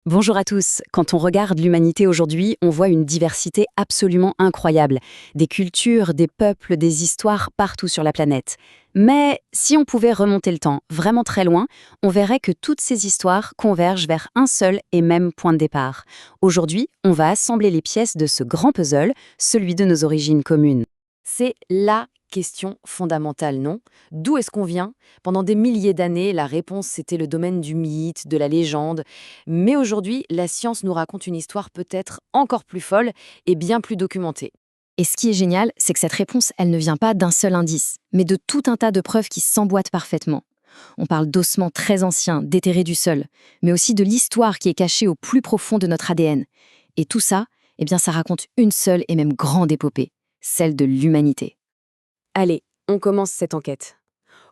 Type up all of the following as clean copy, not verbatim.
Bonjour à tous. Quand on regarde l'humanité aujourd'hui, on voit une diversité absolument incroyable. Des cultures, des peuples, des histoires partout sur la planète. Mais si on pouvait remonter le temps vraiment très loin, on verrait que toutes ces histoires convergent vers un seul et même point de départ. Aujourd'hui, on va assembler les pièces de ce grand puzzle, celui de nos origines communes. C'est la question fondamentale, non? D'où est-ce qu'on vient? Pendant des milliers d'années, la réponse c'était le domaine du mythe, de la légende. Mais aujourd'hui, la science nous raconte une histoire peut-être encore plus folle et bien plus documentée. Et ce qui est génial, c'est que cette réponse, elle ne vient pas d'un seul indice, mais de tout un tas de preuves qui s'emboîtent parfaitement. On parle d'ossements très anciens, déterrés du sol, mais aussi de l'histoire qui est cachée au plus profond de notre ADN. Et tout ça, eh bien, ça raconte une seule et même grande épopée, celle de l'humanité. Allez, on commence cette enquête.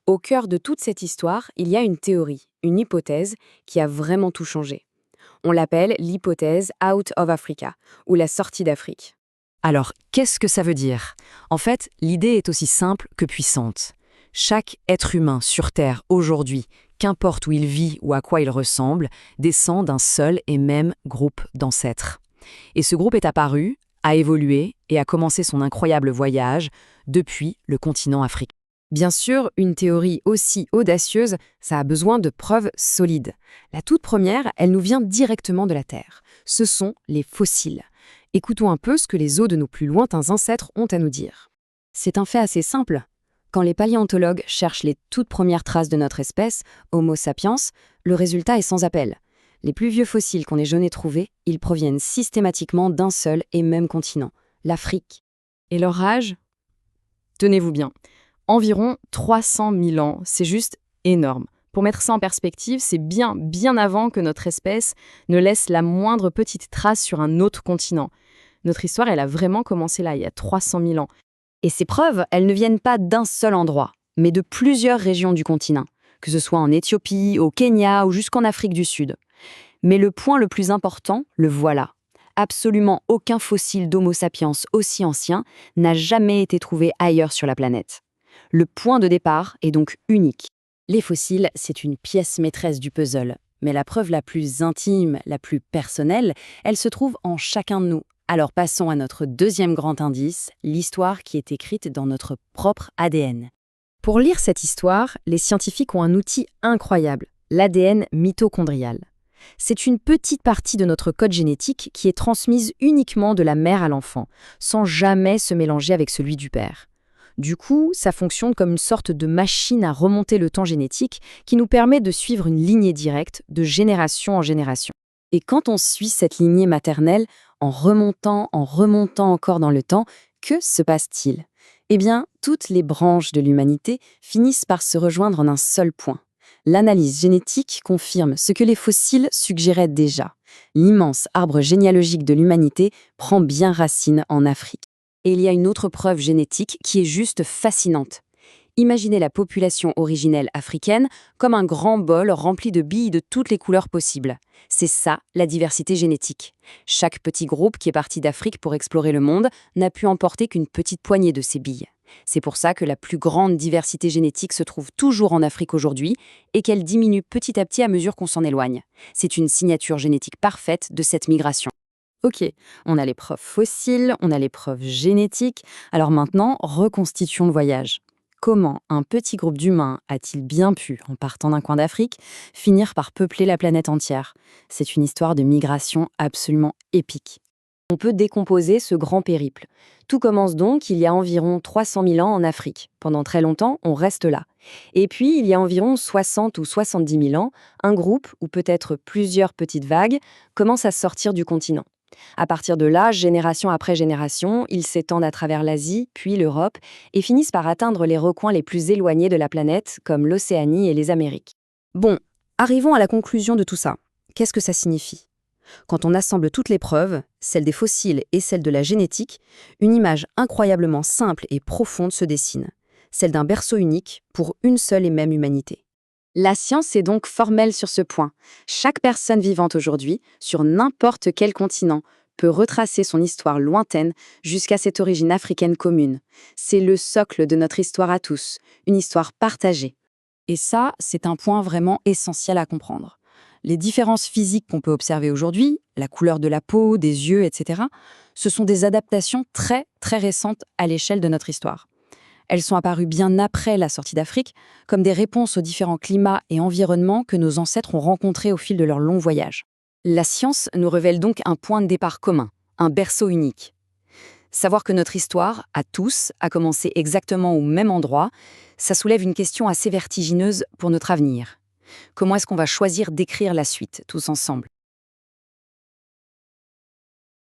Au cœur de toute cette histoire, il y a une théorie, une hypothèse qui a vraiment tout changé. On l'appelle l'hypothèse Out of Africa, ou la sortie d'Afrique. Alors, qu'est-ce que ça veut dire? En fait, l'idée est aussi simple que puissante. Chaque être humain sur Terre aujourd'hui, qu'importe où il vit ou à quoi il ressemble, descend d'un seul et même groupe d'ancêtres. Et ce groupe est apparu, a évolué et a commencé son incroyable voyage depuis le continent africain. Bien sûr, une théorie aussi audacieuse, ça a besoin de preuves solides. La toute première, elle nous vient directement de la Terre. Ce sont les fossiles. Écoutons un peu ce que les os de nos plus lointains ancêtres ont à nous dire. C'est un fait assez simple. Quand les paléontologues cherchent les toutes premières traces de notre espèce, Homo sapiens, le résultat est sans appel. Les plus vieux fossiles qu'on ait jamais trouvés, ils proviennent systématiquement d'un seul et même continent, l'Afrique. Et leur âge? Tenez-vous bien. Environ 300 000 ans, c'est juste énorme. Pour mettre ça en perspective, c'est bien avant que notre espèce ne laisse la moindre petite trace sur un autre continent. Notre histoire, elle a vraiment commencé là, il y a 300 000 ans. Et ces preuves, elles ne viennent pas d'un seul endroit, mais de plusieurs régions du continent, que ce soit en Éthiopie, au Kenya ou jusqu'en Afrique du Sud. Mais le point le plus important, le voilà. Absolument aucun fossile d'Homo sapiens aussi ancien n'a jamais été trouvé ailleurs sur la planète. Le point de départ est donc unique. Les fossiles, c'est une pièce maîtresse du puzzle. Mais la preuve la plus intime, la plus personnelle, elle se trouve en chacun de nous. Alors passons à notre deuxième grand indice, l'histoire qui est écrite dans notre propre ADN. Pour lire cette histoire, les scientifiques ont un outil incroyable, l'ADN mitochondrial. C'est une petite partie de notre code génétique qui est transmise uniquement de la mère à l'enfant, sans jamais se mélanger avec celui du père. Du coup, ça fonctionne comme une sorte de machine à remonter le temps génétique qui nous permet de suivre une lignée directe de génération en génération. Et quand on suit cette lignée maternelle, en remontant encore dans le temps, que se passe-t-il? Eh bien, toutes les branches de l'humanité finissent par se rejoindre en un seul point. L'analyse génétique confirme ce que les fossiles suggéraient déjà. L'immense arbre généalogique de l'humanité prend bien racine en Afrique. Et il y a une autre preuve génétique qui est juste fascinante. Imaginez la population originelle africaine comme un grand bol rempli de billes de toutes les couleurs possibles. C'est ça, la diversité génétique. Chaque petit groupe qui est parti d'Afrique pour explorer le monde n'a pu emporter qu'une petite poignée de ces billes. C'est pour ça que la plus grande diversité génétique se trouve toujours en Afrique aujourd'hui et qu'elle diminue petit à petit à mesure qu'on s'en éloigne. C'est une signature génétique parfaite de cette migration. Ok, on a les preuves fossiles, on a les preuves génétiques. Alors maintenant, reconstituons le voyage. Comment un petit groupe d'humains a-t-il bien pu, en partant d'un coin d'Afrique, finir par peupler la planète entière? C'est une histoire de migration absolument épique. On peut décomposer ce grand périple. Tout commence donc il y a environ 300 000 ans en Afrique. Pendant très longtemps, on reste là. Et puis, il y a environ 60 ou 70 000 ans, un groupe, ou peut-être plusieurs petites vagues, commence à sortir du continent. À partir de là, génération après génération, ils s'étendent à travers l'Asie, puis l'Europe, et finissent par atteindre les recoins les plus éloignés de la planète, comme l'Océanie et les Amériques. Bon, arrivons à la conclusion de tout ça. Qu'est-ce que ça signifie? Quand on assemble toutes les preuves, celles des fossiles et celles de la génétique, une image incroyablement simple et profonde se dessine, celle d'un berceau unique pour une seule et même humanité. La science est donc formelle sur ce point. Chaque personne vivante aujourd'hui, sur n'importe quel continent, peut retracer son histoire lointaine jusqu'à cette origine africaine commune. C'est le socle de notre histoire à tous, une histoire partagée. Et ça, c'est un point vraiment essentiel à comprendre. Les différences physiques qu'on peut observer aujourd'hui, la couleur de la peau, des yeux, etc., ce sont des adaptations très, très récentes à l'échelle de notre histoire. Elles sont apparues bien après la sortie d'Afrique, comme des réponses aux différents climats et environnements que nos ancêtres ont rencontrés au fil de leur long voyage. La science nous révèle donc un point de départ commun, un berceau unique. Savoir que notre histoire, à tous, a commencé exactement au même endroit, ça soulève une question assez vertigineuse pour notre avenir. Comment est-ce qu'on va choisir d'écrire la suite, tous ensemble ?